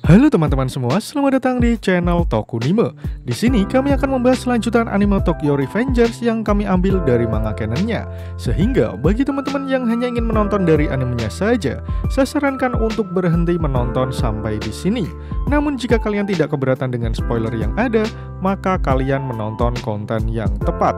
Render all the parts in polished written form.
Halo teman-teman semua, selamat datang di channel Tokunime. Di sini kami akan membahas lanjutan anime Tokyo Revengers yang kami ambil dari manga canonnya. Sehingga bagi teman-teman yang hanya ingin menonton dari animenya saja, saya sarankan untuk berhenti menonton sampai di sini. Namun jika kalian tidak keberatan dengan spoiler yang ada, maka kalian menonton konten yang tepat.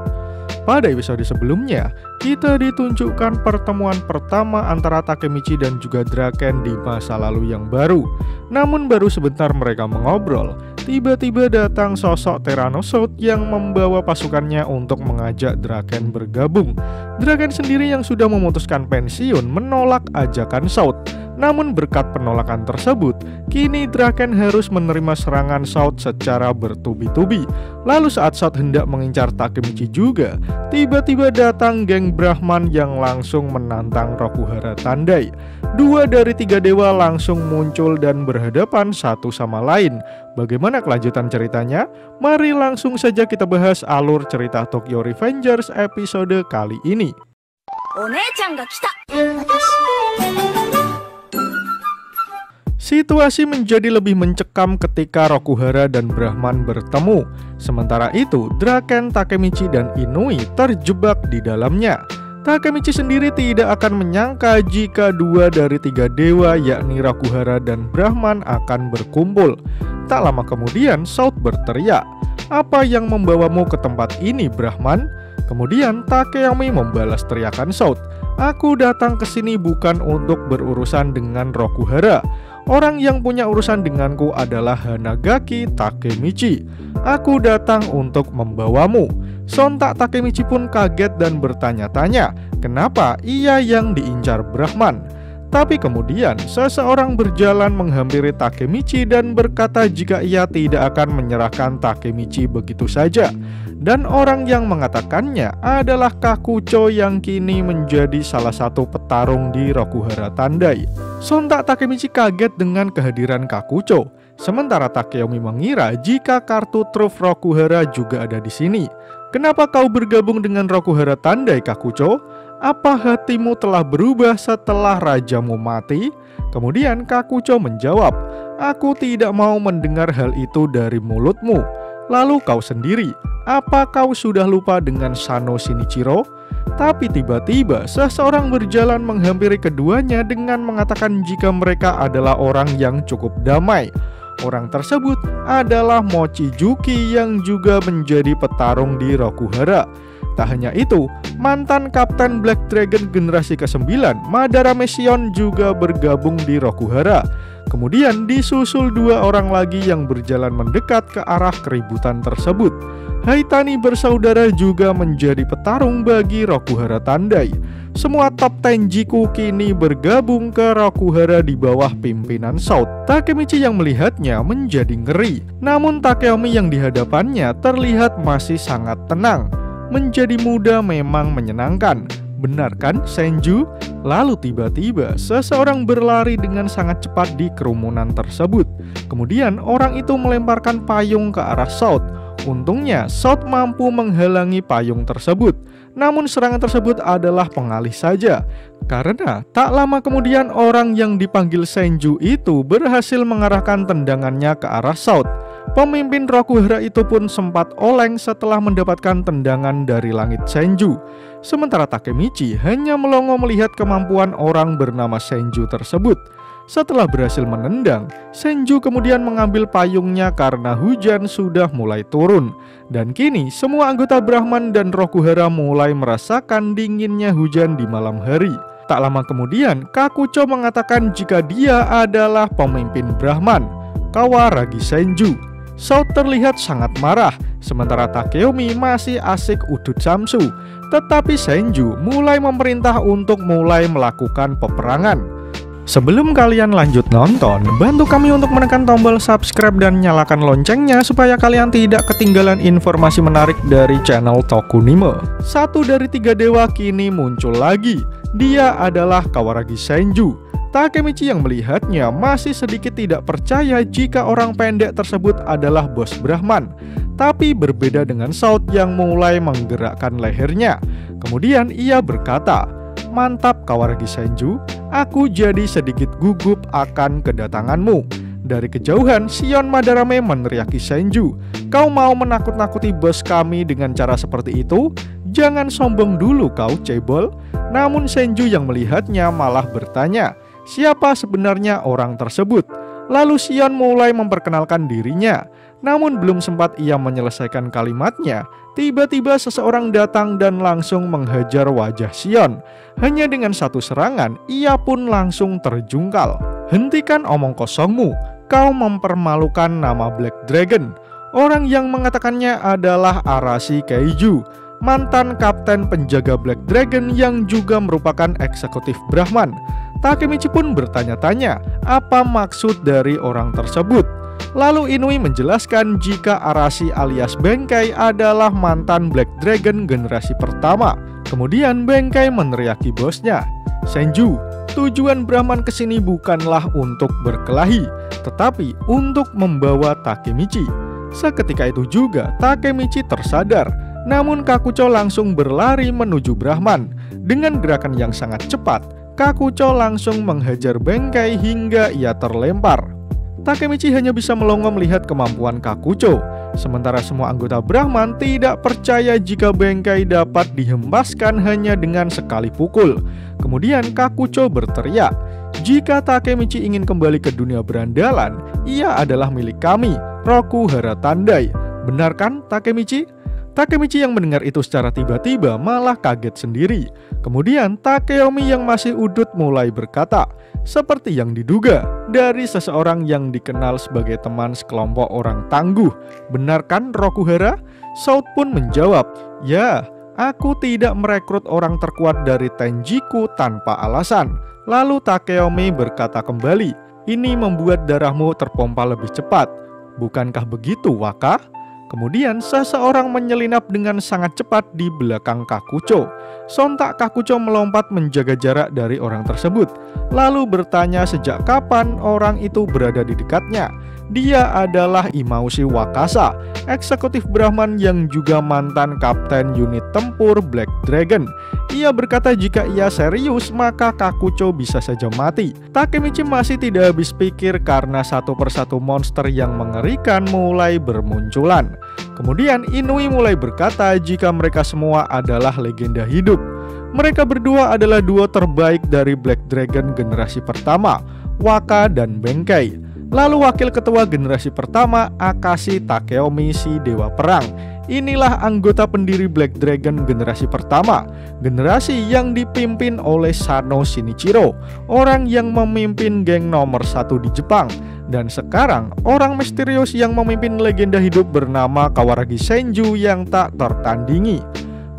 Pada episode sebelumnya, kita ditunjukkan pertemuan pertama antara Takemichi dan juga Draken di masa lalu yang baru. Namun baru sebentar mereka mengobrol, tiba-tiba datang sosok Tyrannosaurus yang membawa pasukannya untuk mengajak Draken bergabung. Draken sendiri yang sudah memutuskan pensiun menolak ajakan Shout. Namun berkat penolakan tersebut, kini Draken harus menerima serangan Shout secara bertubi-tubi. Lalu saat Shout hendak mengincar Takemichi juga, tiba-tiba datang geng Brahman yang langsung menantang Rokuhara Tandai. 2 dari 3 dewa langsung muncul dan berhadapan satu sama lain. Bagaimana kelanjutan ceritanya? Mari langsung saja kita bahas alur cerita Tokyo Revengers episode kali ini. Situasi menjadi lebih mencekam ketika Rokuhara dan Brahman bertemu. Sementara itu, Draken, Takemichi, dan Inui terjebak di dalamnya. Takemichi sendiri tidak akan menyangka jika 2 dari 3 dewa yakni Rokuhara dan Brahman akan berkumpul. Tak lama kemudian, Shout berteriak, "Apa yang membawamu ke tempat ini, Brahman?" Kemudian Takeyomi membalas teriakan Shout, "Aku datang ke sini bukan untuk berurusan dengan Rokuhara. Orang yang punya urusan denganku adalah Hanagaki Takemichi. Aku datang untuk membawamu." Sontak Takemichi pun kaget dan bertanya-tanya, kenapa ia yang diincar Brahman. Tapi kemudian seseorang berjalan menghampiri Takemichi dan berkata jika ia tidak akan menyerahkan Takemichi begitu saja. Dan orang yang mengatakannya adalah Kakucho yang kini menjadi salah satu petarung di Rokuhara Tandai. Sontak Takemichi kaget dengan kehadiran Kakucho. Sementara Takeyomi mengira jika kartu truf Rokuhara juga ada di sini. "Kenapa kau bergabung dengan Rokuhara Tandai, Kakucho? Apa hatimu telah berubah setelah rajamu mati?" Kemudian Kakucho menjawab, "Aku tidak mau mendengar hal itu dari mulutmu. Lalu kau sendiri, apa kau sudah lupa dengan Sano Shinichiro?" Tapi tiba-tiba seseorang berjalan menghampiri keduanya dengan mengatakan jika mereka adalah orang yang cukup damai. Orang tersebut adalah Mochizuki yang juga menjadi petarung di Rokuhara. Tak hanya itu, mantan Kapten Black Dragon generasi ke-9, Madara Mesion juga bergabung di Rokuhara. Kemudian disusul 2 orang lagi yang berjalan mendekat ke arah keributan tersebut. Haitani bersaudara juga menjadi petarung bagi Rokuhara Tandai. Semua top Tenjiku kini bergabung ke Rokuhara di bawah pimpinan Shout. Takemichi yang melihatnya menjadi ngeri. Namun Takeyomi yang dihadapannya terlihat masih sangat tenang. Menjadi muda memang menyenangkan, benar kan Senju? Lalu tiba-tiba seseorang berlari dengan sangat cepat di kerumunan tersebut. Kemudian orang itu melemparkan payung ke arah Shout. Untungnya Shout mampu menghalangi payung tersebut. Namun serangan tersebut adalah pengalih saja. Karena tak lama kemudian orang yang dipanggil Senju itu berhasil mengarahkan tendangannya ke arah Shout. Pemimpin Rokuhara itu pun sempat oleng setelah mendapatkan tendangan dari langit Senju. Sementara Takemichi hanya melongo melihat kemampuan orang bernama Senju tersebut. Setelah berhasil menendang, Senju kemudian mengambil payungnya karena hujan sudah mulai turun. Dan kini semua anggota Brahman dan Rokuhara mulai merasakan dinginnya hujan di malam hari. Tak lama kemudian, Kakucho mengatakan jika dia adalah pemimpin Brahman, Kawaragi Senju. Shout terlihat sangat marah, sementara Takeyomi masih asik udut samsu. Tetapi Senju mulai memerintah untuk mulai melakukan peperangan. Sebelum kalian lanjut nonton, bantu kami untuk menekan tombol subscribe dan nyalakan loncengnya supaya kalian tidak ketinggalan informasi menarik dari channel Tokunime. 1 dari 3 dewa kini muncul lagi. Dia adalah Kawaragi Senju. Takemichi yang melihatnya masih sedikit tidak percaya jika orang pendek tersebut adalah bos Brahman. Tapi berbeda dengan Shout yang mulai menggerakkan lehernya. Kemudian ia berkata, "Mantap Kawaragi Senju, aku jadi sedikit gugup akan kedatanganmu." Dari kejauhan, Shion Madarame meneriaki Senju, "Kau mau menakut-nakuti bos kami dengan cara seperti itu? Jangan sombong dulu kau, cebol." Namun Senju yang melihatnya malah bertanya, siapa sebenarnya orang tersebut? Lalu Shion mulai memperkenalkan dirinya. Namun belum sempat ia menyelesaikan kalimatnya, tiba-tiba seseorang datang dan langsung menghajar wajah Shion. Hanya dengan satu serangan, ia pun langsung terjungkal. "Hentikan omong kosongmu, kau mempermalukan nama Black Dragon." Orang yang mengatakannya adalah Arashi Kaiju, mantan kapten penjaga Black Dragon yang juga merupakan eksekutif Brahman. Takemichi pun bertanya-tanya apa maksud dari orang tersebut. Lalu Inui menjelaskan jika Arashi alias Benkei adalah mantan Black Dragon generasi pertama. Kemudian Benkei meneriaki bosnya, "Senju, tujuan Brahman kesini bukanlah untuk berkelahi, tetapi untuk membawa Takemichi." Seketika itu juga Takemichi tersadar, namun Kakucho langsung berlari menuju Brahman. Dengan gerakan yang sangat cepat, Kakucho langsung menghajar Benkei hingga ia terlempar. Takemichi hanya bisa melongo melihat kemampuan Kakucho, sementara semua anggota Brahman tidak percaya jika Benkei dapat dihempaskan hanya dengan sekali pukul. Kemudian Kakucho berteriak, "Jika Takemichi ingin kembali ke dunia berandalan, ia adalah milik kami, Rokuhara Tandai. Benar kan, Takemichi?" Takemichi yang mendengar itu secara tiba-tiba malah kaget sendiri. Kemudian Takeyomi yang masih udut mulai berkata, seperti yang diduga dari seseorang yang dikenal sebagai teman sekelompok orang tangguh. "Benar kan, Rokuhara?" Shout pun menjawab, "Ya, aku tidak merekrut orang terkuat dari Tenjiku tanpa alasan." Lalu Takeyomi berkata kembali, "Ini membuat darahmu terpompa lebih cepat. Bukankah begitu, Waka?" Kemudian seseorang menyelinap dengan sangat cepat di belakang Kakucho. Sontak Kakucho melompat menjaga jarak dari orang tersebut, lalu bertanya sejak kapan orang itu berada di dekatnya. Dia adalah Imaushi Wakasa, eksekutif Brahman yang juga mantan kapten unit tempur Black Dragon. Ia berkata jika ia serius maka Kakucho bisa saja mati. Takemichi masih tidak habis pikir karena satu persatu monster yang mengerikan mulai bermunculan. Kemudian Inui mulai berkata jika mereka semua adalah legenda hidup. Mereka berdua adalah duo terbaik dari Black Dragon generasi pertama, Waka dan Benkei. Lalu wakil ketua generasi pertama, Akashi Takeyomi, si Dewa Perang. Inilah anggota pendiri Black Dragon generasi pertama, generasi yang dipimpin oleh Sano Shinichiro, orang yang memimpin geng nomor 1 di Jepang. Dan sekarang orang misterius yang memimpin legenda hidup bernama Kawaragi Senju yang tak tertandingi.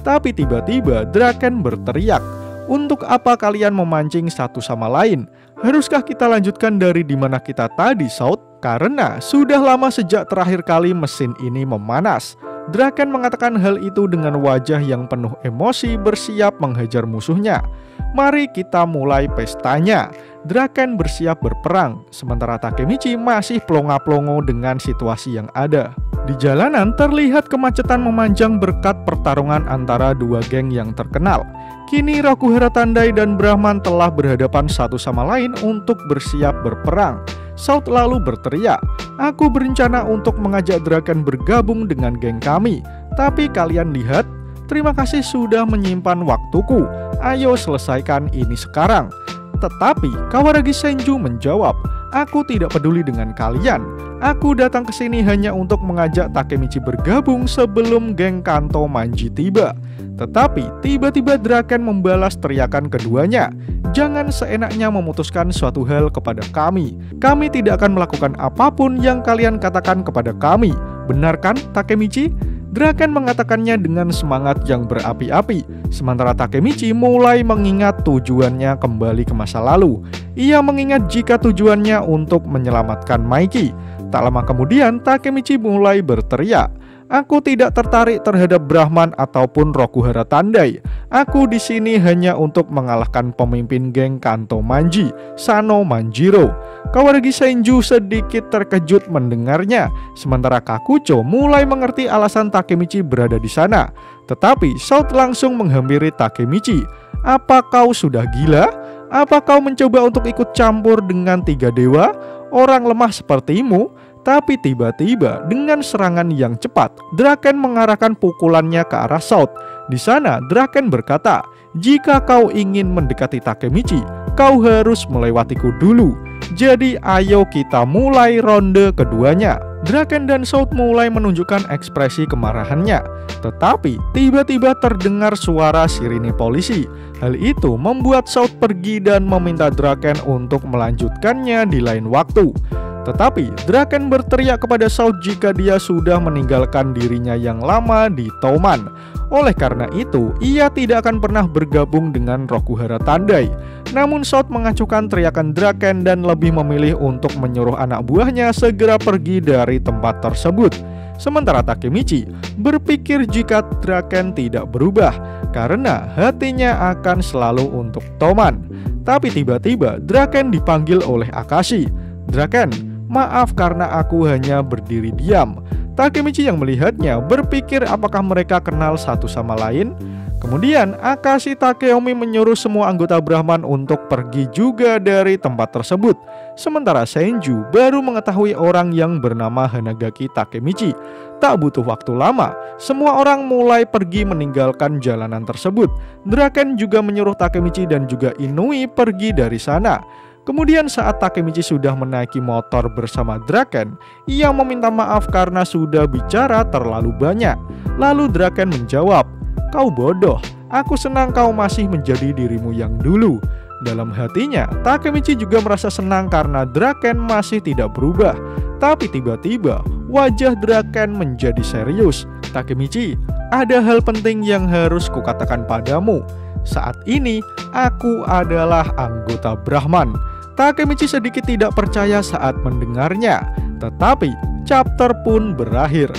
Tapi tiba-tiba Draken berteriak, "Untuk apa kalian memancing satu sama lain? Haruskah kita lanjutkan dari dimana kita tadi, Shout? Karena sudah lama sejak terakhir kali mesin ini memanas." Draken mengatakan hal itu dengan wajah yang penuh emosi bersiap menghajar musuhnya. "Mari kita mulai pestanya." Draken bersiap berperang, sementara Takemichi masih plonga-plongo dengan situasi yang ada. Di jalanan terlihat kemacetan memanjang berkat pertarungan antara dua geng yang terkenal. Kini Rokuhara Tandai dan Brahman telah berhadapan satu sama lain untuk bersiap berperang. Shout lalu berteriak, "Aku berencana untuk mengajak Draken bergabung dengan geng kami. Tapi kalian lihat, terima kasih sudah menyimpan waktuku. Ayo selesaikan ini sekarang." Tetapi Kawaragi Senju menjawab, "Aku tidak peduli dengan kalian. Aku datang ke sini hanya untuk mengajak Takemichi bergabung sebelum geng Kanto Manji tiba." Tetapi tiba-tiba Draken membalas teriakan keduanya, "Jangan seenaknya memutuskan suatu hal kepada kami. Kami tidak akan melakukan apapun yang kalian katakan kepada kami. Benar kan, Takemichi?" Draken mengatakannya dengan semangat yang berapi-api, sementara Takemichi mulai mengingat tujuannya kembali ke masa lalu. Ia mengingat jika tujuannya untuk menyelamatkan Maiki. Tak lama kemudian Takemichi mulai berteriak, "Aku tidak tertarik terhadap Brahman ataupun Rokuhara Tandai. Aku di sini hanya untuk mengalahkan pemimpin geng Kanto Manji, Sano Manjiro." Kawaragi Senju sedikit terkejut mendengarnya, sementara Kakucho mulai mengerti alasan Takemichi berada di sana. Tetapi Shout langsung menghampiri Takemichi. "Apa kau sudah gila? Apa kau mencoba untuk ikut campur dengan tiga dewa? orang lemah sepertimu?" Tapi tiba-tiba dengan serangan yang cepat, Draken mengarahkan pukulannya ke arah Shout. Di sana Draken berkata, "Jika kau ingin mendekati Takemichi, kau harus melewatiku dulu. Jadi ayo kita mulai ronde keduanya." Draken dan Shout mulai menunjukkan ekspresi kemarahannya. Tetapi tiba-tiba terdengar suara sirine polisi. Hal itu membuat Shout pergi dan meminta Draken untuk melanjutkannya di lain waktu. Tetapi Draken berteriak kepada Shout jika dia sudah meninggalkan dirinya yang lama di Toman. Oleh karena itu, ia tidak akan pernah bergabung dengan Rokuhara Tandai. Namun Shout mengacuhkan teriakan Draken dan lebih memilih untuk menyuruh anak buahnya segera pergi dari tempat tersebut. Sementara Takemichi berpikir jika Draken tidak berubah karena hatinya akan selalu untuk Toman. Tapi tiba-tiba Draken dipanggil oleh Akashi. "Draken, maaf karena aku hanya berdiri diam." Takemichi yang melihatnya berpikir apakah mereka kenal satu sama lain. Kemudian Akashi Takeyomi menyuruh semua anggota Brahman untuk pergi juga dari tempat tersebut. Sementara Senju baru mengetahui orang yang bernama Hanagaki Takemichi. Tak butuh waktu lama, semua orang mulai pergi meninggalkan jalanan tersebut. Draken juga menyuruh Takemichi dan juga Inui pergi dari sana. Kemudian saat Takemichi sudah menaiki motor bersama Draken, ia meminta maaf karena sudah bicara terlalu banyak. Lalu Draken menjawab, "Kau bodoh, aku senang kau masih menjadi dirimu yang dulu." Dalam hatinya, Takemichi juga merasa senang karena Draken masih tidak berubah. Tapi tiba-tiba wajah Draken menjadi serius. "Takemichi, ada hal penting yang harus kukatakan padamu. Saat ini, aku adalah anggota Brahman." Takemichi sedikit tidak percaya saat mendengarnya. Tetapi chapter pun berakhir.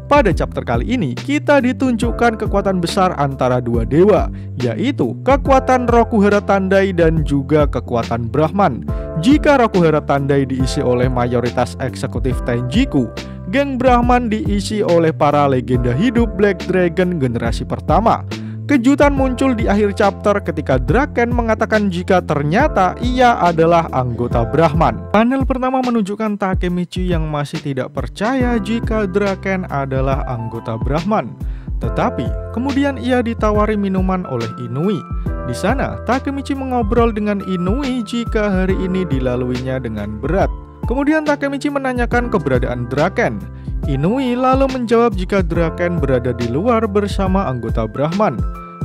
Pada chapter kali ini, kita ditunjukkan kekuatan besar antara dua dewa, yaitu kekuatan Rokuhara Tandai dan juga kekuatan Brahman. Jika Rokuhara Tandai diisi oleh mayoritas eksekutif Tenjiku, geng Brahman diisi oleh para legenda hidup Black Dragon generasi pertama. Kejutan muncul di akhir chapter ketika Draken mengatakan jika ternyata ia adalah anggota Brahman. Panel pertama menunjukkan Takemichi yang masih tidak percaya jika Draken adalah anggota Brahman. Tetapi kemudian ia ditawari minuman oleh Inui. Di sana Takemichi mengobrol dengan Inui jika hari ini dilaluinya dengan berat. Kemudian Takemichi menanyakan keberadaan Draken. Inui lalu menjawab jika Draken berada di luar bersama anggota Brahman,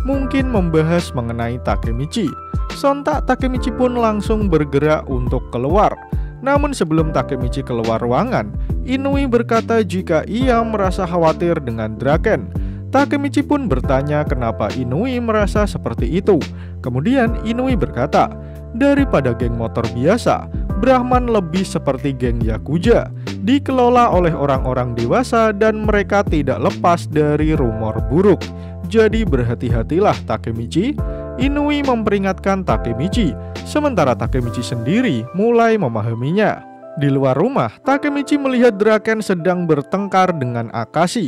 mungkin membahas mengenai Takemichi. Sontak Takemichi pun langsung bergerak untuk keluar. Namun sebelum Takemichi keluar ruangan, Inui berkata jika ia merasa khawatir dengan Draken. Takemichi pun bertanya kenapa Inui merasa seperti itu. Kemudian Inui berkata, "Daripada geng motor biasa, Brahman lebih seperti geng Yakuza, dikelola oleh orang-orang dewasa dan mereka tidak lepas dari rumor buruk. Jadi berhati-hatilah Takemichi." Inui memperingatkan Takemichi, sementara Takemichi sendiri mulai memahaminya. Di luar rumah, Takemichi melihat Draken sedang bertengkar dengan Akashi.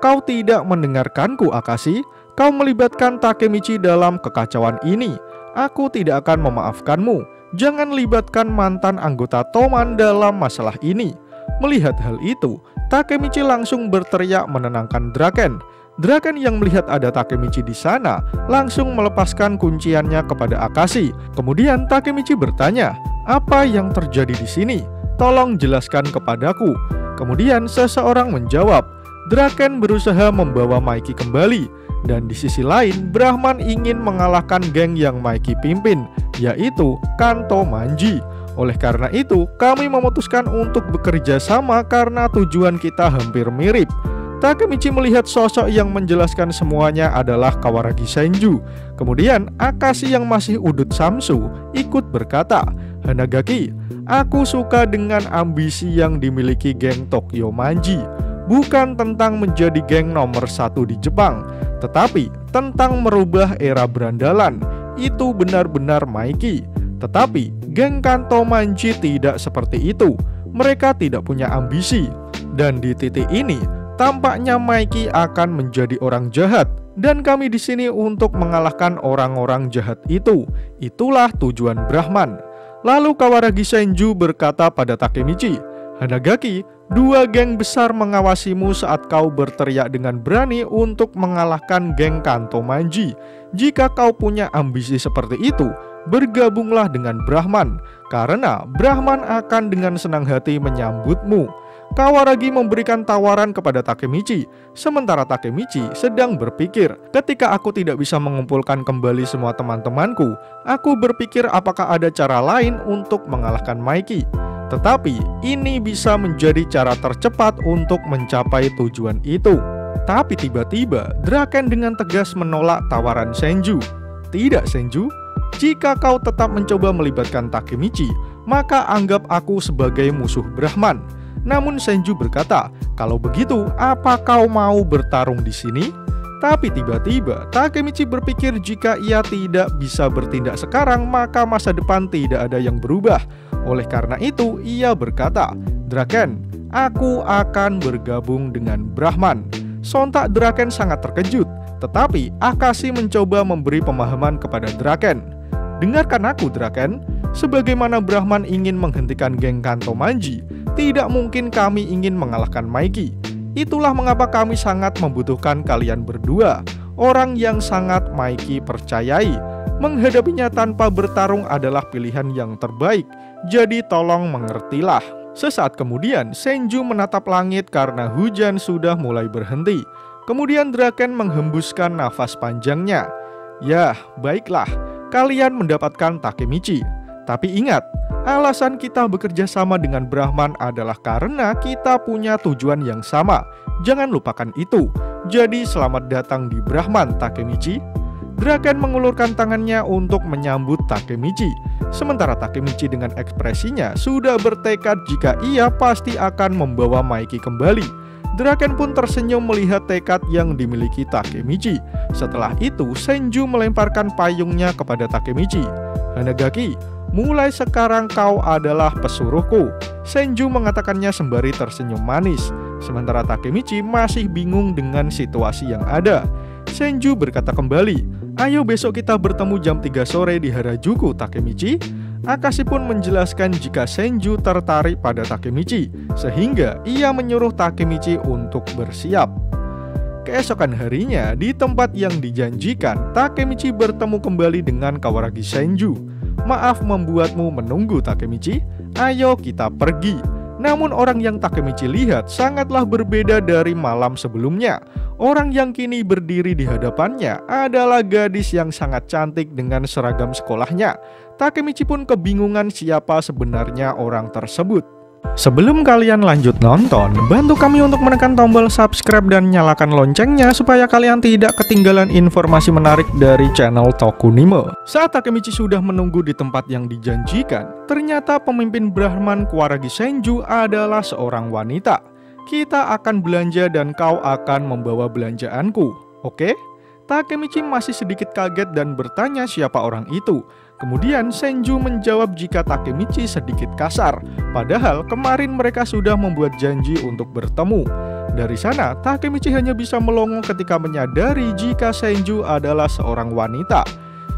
"Kau tidak mendengarkanku, Akashi. Kau melibatkan Takemichi dalam kekacauan ini. Aku tidak akan memaafkanmu. Jangan libatkan mantan anggota Toman dalam masalah ini." Melihat hal itu, Takemichi langsung berteriak menenangkan Draken. Draken yang melihat ada Takemichi di sana langsung melepaskan kunciannya kepada Akashi. Kemudian Takemichi bertanya, "Apa yang terjadi di sini? Tolong jelaskan kepadaku." Kemudian seseorang menjawab, Draken berusaha membawa Maiki kembali. Dan di sisi lain, Brahman ingin mengalahkan geng yang Maiki pimpin, yaitu Kanto Manji. Oleh karena itu, kami memutuskan untuk bekerja sama karena tujuan kita hampir mirip. Takemichi melihat sosok yang menjelaskan semuanya adalah Kawaragi Senju. Kemudian Akashi yang masih udut samsu ikut berkata, "Hanagaki, aku suka dengan ambisi yang dimiliki geng Tokyo Manji. Bukan tentang menjadi geng nomor 1 di Jepang, tetapi tentang merubah era berandalan. Itu benar-benar Maiki. Tetapi geng Kanto Manji tidak seperti itu. Mereka tidak punya ambisi. Dan di titik ini, tampaknya Maiki akan menjadi orang jahat. Dan kami di sini untuk mengalahkan orang-orang jahat itu. Itulah tujuan Brahman." Lalu Kawaragi Senju berkata pada Takemichi, "Hanagaki, dua geng besar mengawasimu saat kau berteriak dengan berani untuk mengalahkan geng Kanto Manji. Jika kau punya ambisi seperti itu, bergabunglah dengan Brahman, karena Brahman akan dengan senang hati menyambutmu." Kawaragi memberikan tawaran kepada Takemichi, sementara Takemichi sedang berpikir, "Ketika aku tidak bisa mengumpulkan kembali semua teman-temanku, aku berpikir apakah ada cara lain untuk mengalahkan Maiki. Tetapi ini bisa menjadi cara tercepat untuk mencapai tujuan itu." Tapi tiba-tiba Draken dengan tegas menolak tawaran Senju. "Tidak, Senju. Jika kau tetap mencoba melibatkan Takemichi, maka anggap aku sebagai musuh Brahman." Namun Senju berkata, "Kalau begitu, apa kau mau bertarung di sini?" Tapi tiba-tiba Takemichi berpikir jika ia tidak bisa bertindak sekarang, maka masa depan tidak ada yang berubah. Oleh karena itu, ia berkata, "Draken, aku akan bergabung dengan Brahman." Sontak Draken sangat terkejut, tetapi Akashi mencoba memberi pemahaman kepada Draken. "Dengarkan aku, Draken. Sebagaimana Brahman ingin menghentikan geng Kanto Manji, tidak mungkin kami ingin mengalahkan Maiki. Itulah mengapa kami sangat membutuhkan kalian berdua, orang yang sangat Maiki percayai. Menghadapinya tanpa bertarung adalah pilihan yang terbaik, jadi tolong mengertilah." Sesaat kemudian, Senju menatap langit karena hujan sudah mulai berhenti. Kemudian Draken menghembuskan nafas panjangnya. "Yah, baiklah, kalian mendapatkan Takemichi. Tapi ingat, alasan kita bekerja sama dengan Brahman adalah karena kita punya tujuan yang sama. Jangan lupakan itu. Jadi selamat datang di Brahman, Takemichi." Draken mengulurkan tangannya untuk menyambut Takemichi. Sementara Takemichi dengan ekspresinya sudah bertekad jika ia pasti akan membawa Maiki kembali. Draken pun tersenyum melihat tekad yang dimiliki Takemichi. Setelah itu, Senju melemparkan payungnya kepada Takemichi. "Hanagaki, mulai sekarang kau adalah pesuruhku." Senju mengatakannya sembari tersenyum manis. Sementara Takemichi masih bingung dengan situasi yang ada. Senju berkata kembali, "Ayo besok kita bertemu jam 3 sore di Harajuku, Takemichi." Akashi pun menjelaskan jika Senju tertarik pada Takemichi, sehingga ia menyuruh Takemichi untuk bersiap. Keesokan harinya, di tempat yang dijanjikan, Takemichi bertemu kembali dengan Kawaragi Senju. "Maaf membuatmu menunggu, Takemichi. Ayo kita pergi." Namun orang yang Takemichi lihat sangatlah berbeda dari malam sebelumnya. Orang yang kini berdiri di hadapannya adalah gadis yang sangat cantik dengan seragam sekolahnya. Takemichi pun kebingungan siapa sebenarnya orang tersebut. Sebelum kalian lanjut nonton, bantu kami untuk menekan tombol subscribe dan nyalakan loncengnya supaya kalian tidak ketinggalan informasi menarik dari channel Tokunime. Saat Takemichi sudah menunggu di tempat yang dijanjikan, ternyata pemimpin Brahman Kawaragi Senju adalah seorang wanita. "Kita akan belanja dan kau akan membawa belanjaanku, oke?" Takemichi masih sedikit kaget dan bertanya siapa orang itu. Kemudian Senju menjawab jika Takemichi sedikit kasar, padahal kemarin mereka sudah membuat janji untuk bertemu. Dari sana, Takemichi hanya bisa melongo ketika menyadari jika Senju adalah seorang wanita.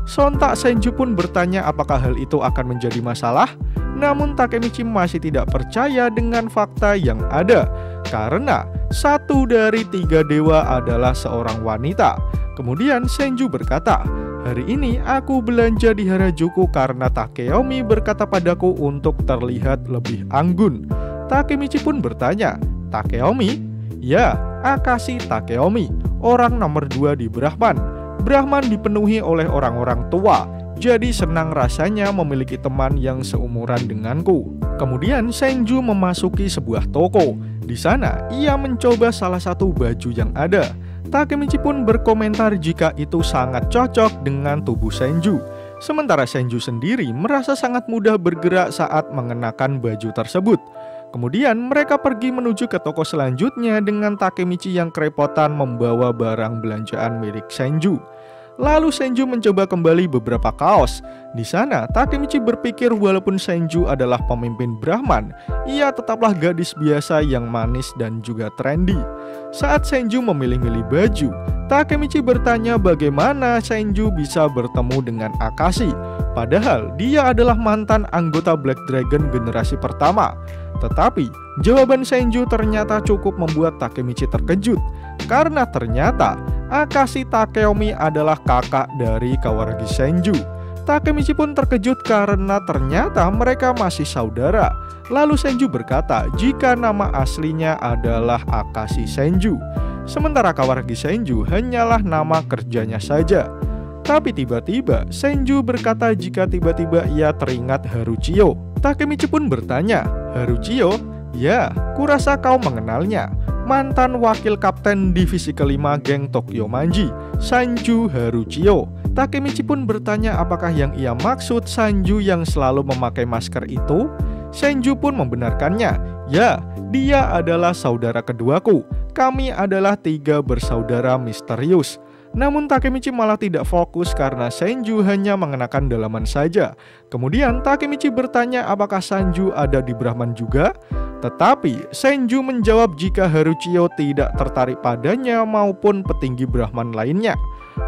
Sontak Senju pun bertanya apakah hal itu akan menjadi masalah. Namun Takemichi masih tidak percaya dengan fakta yang ada, karena 1 dari 3 dewa adalah seorang wanita. Kemudian Senju berkata, "Hari ini aku belanja di Harajuku karena Takeyomi berkata padaku untuk terlihat lebih anggun." Takemichi pun bertanya, "Takeyomi?" "Ya, Akashi Takeyomi, orang nomor 2 di Brahman. Brahman dipenuhi oleh orang-orang tua, jadi senang rasanya memiliki teman yang seumuran denganku." Kemudian Senju memasuki sebuah toko. Di sana ia mencoba salah satu baju yang ada. Takemichi pun berkomentar jika itu sangat cocok dengan tubuh Senju. Sementara Senju sendiri merasa sangat mudah bergerak saat mengenakan baju tersebut. Kemudian mereka pergi menuju ke toko selanjutnya dengan Takemichi yang kerepotan membawa barang belanjaan milik Senju. Lalu Senju mencoba kembali beberapa kaos. Di sana, Takemichi berpikir walaupun Senju adalah pemimpin Brahman, ia tetaplah gadis biasa yang manis dan juga trendy. Saat Senju memilih-milih baju, Takemichi bertanya bagaimana Senju bisa bertemu dengan Akashi. Padahal dia adalah mantan anggota Black Dragon generasi pertama. Tetapi, jawaban Senju ternyata cukup membuat Takemichi terkejut. Karena ternyata Akashi Takeomi adalah kakak dari Kawaragi Senju. Takemichi pun terkejut karena ternyata mereka masih saudara. Lalu Senju berkata jika nama aslinya adalah Akashi Senju, sementara Kawaragi Senju hanyalah nama kerjanya saja. Tapi tiba-tiba Senju berkata jika tiba-tiba ia teringat Haruchiyo. Takemichi pun bertanya, "Haruchiyo? Ya, kurasa kau mengenalnya. Mantan wakil kapten divisi kelima geng Tokyo Manji, Sanju Haruchiyo." Takemichi pun bertanya apakah yang ia maksud Sanju yang selalu memakai masker itu. Senju pun membenarkannya. "Ya, dia adalah saudara keduaku. Kami adalah 3 bersaudara misterius." Namun Takemichi malah tidak fokus karena Senju hanya mengenakan dalaman saja. Kemudian Takemichi bertanya apakah Sanju ada di Brahman juga. Tetapi Senju menjawab jika Haruchiyo tidak tertarik padanya maupun petinggi Brahman lainnya.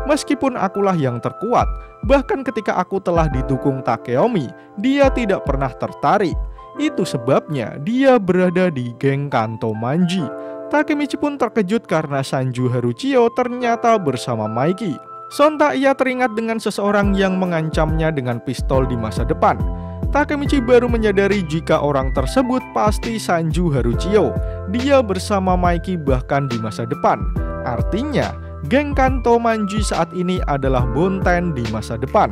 "Meskipun akulah yang terkuat, bahkan ketika aku telah didukung Takeomi, dia tidak pernah tertarik. Itu sebabnya dia berada di geng Kanto Manji." Takemichi pun terkejut karena Sanju Haruchiyo ternyata bersama Maiki. Sontak ia teringat dengan seseorang yang mengancamnya dengan pistol di masa depan. Takemichi baru menyadari jika orang tersebut pasti Sanju Haruchiyo. Dia bersama Maiki bahkan di masa depan. Artinya, geng Kanto Manji saat ini adalah Bonten di masa depan.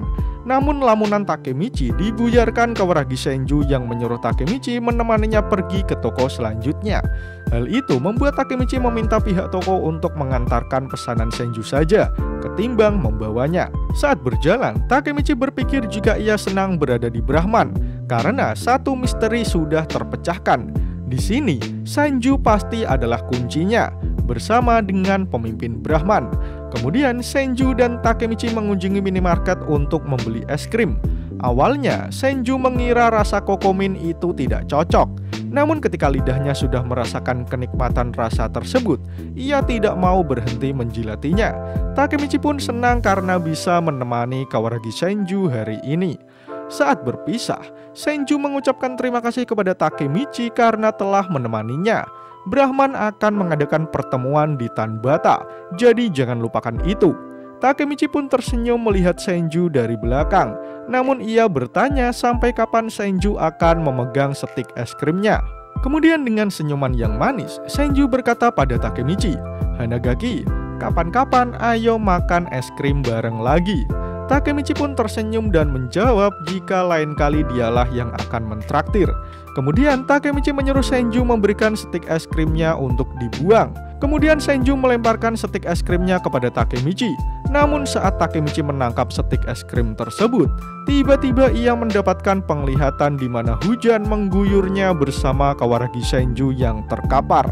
Namun lamunan Takemichi dibuyarkan Kawaragi Senju yang menyuruh Takemichi menemaninya pergi ke toko selanjutnya. Hal itu membuat Takemichi meminta pihak toko untuk mengantarkan pesanan Senju saja ketimbang membawanya. Saat berjalan, Takemichi berpikir jika ia senang berada di Brahman karena satu misteri sudah terpecahkan. Di sini, Senju pasti adalah kuncinya bersama dengan pemimpin Brahman. Kemudian Senju dan Takemichi mengunjungi minimarket untuk membeli es krim. Awalnya Senju mengira rasa kokomin itu tidak cocok. Namun ketika lidahnya sudah merasakan kenikmatan rasa tersebut, ia tidak mau berhenti menjilatinya. Takemichi pun senang karena bisa menemani Kawaragi Senju hari ini. Saat berpisah, Senju mengucapkan terima kasih kepada Takemichi karena telah menemaninya. Brahman akan mengadakan pertemuan di Tanbata, jadi jangan lupakan itu. Takemichi pun tersenyum melihat Senju dari belakang. Namun ia bertanya sampai kapan Senju akan memegang setik es krimnya. Kemudian dengan senyuman yang manis, Senju berkata pada Takemichi, "Hanagaki, kapan-kapan ayo makan es krim bareng lagi." Takemichi pun tersenyum dan menjawab jika lain kali dialah yang akan mentraktir. Kemudian Takemichi menyuruh Senju memberikan setik es krimnya untuk dibuang. Kemudian Senju melemparkan setik es krimnya kepada Takemichi. Namun saat Takemichi menangkap setik es krim tersebut, tiba-tiba ia mendapatkan penglihatan di mana hujan mengguyurnya bersama Kawaragi Senju yang terkapar.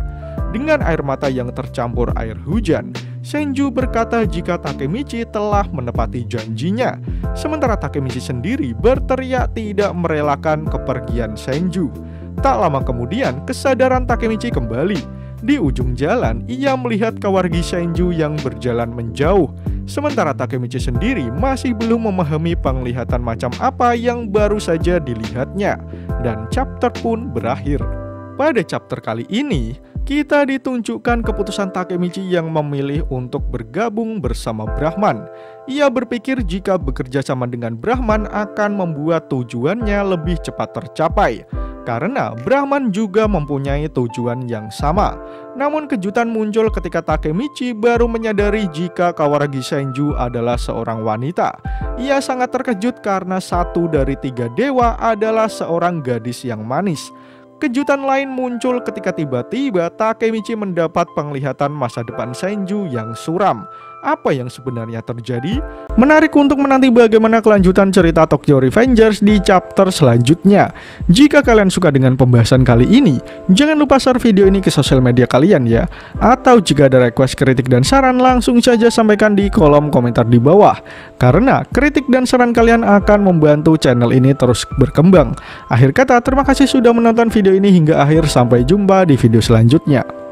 Dengan air mata yang tercampur air hujan, Senju berkata jika Takemichi telah menepati janjinya. Sementara Takemichi sendiri berteriak tidak merelakan kepergian Senju. Tak lama kemudian, kesadaran Takemichi kembali. Di ujung jalan, ia melihat Kawaragi Senju yang berjalan menjauh. Sementara Takemichi sendiri masih belum memahami penglihatan macam apa yang baru saja dilihatnya. Dan chapter pun berakhir. Pada chapter kali ini, kita ditunjukkan keputusan Takemichi yang memilih untuk bergabung bersama Brahman. Ia berpikir jika bekerja sama dengan Brahman akan membuat tujuannya lebih cepat tercapai. Karena Brahman juga mempunyai tujuan yang sama. Namun kejutan muncul ketika Takemichi baru menyadari jika Kawaragi Senju adalah seorang wanita. Ia sangat terkejut karena 1 dari 3 dewa adalah seorang gadis yang manis. Kejutan lain muncul ketika tiba-tiba Takemichi mendapat penglihatan masa depan Senju yang suram. apa yang sebenarnya terjadi? Menarik untuk menanti bagaimana kelanjutan cerita Tokyo Revengers di chapter selanjutnya. Jika kalian suka dengan pembahasan kali ini, jangan lupa share video ini ke sosial media kalian ya. Atau jika ada request, kritik, dan saran, langsung saja sampaikan di kolom komentar di bawah. Karena kritik dan saran kalian akan membantu channel ini terus berkembang. Akhir kata, terima kasih sudah menonton video ini hingga akhir. Sampai jumpa di video selanjutnya.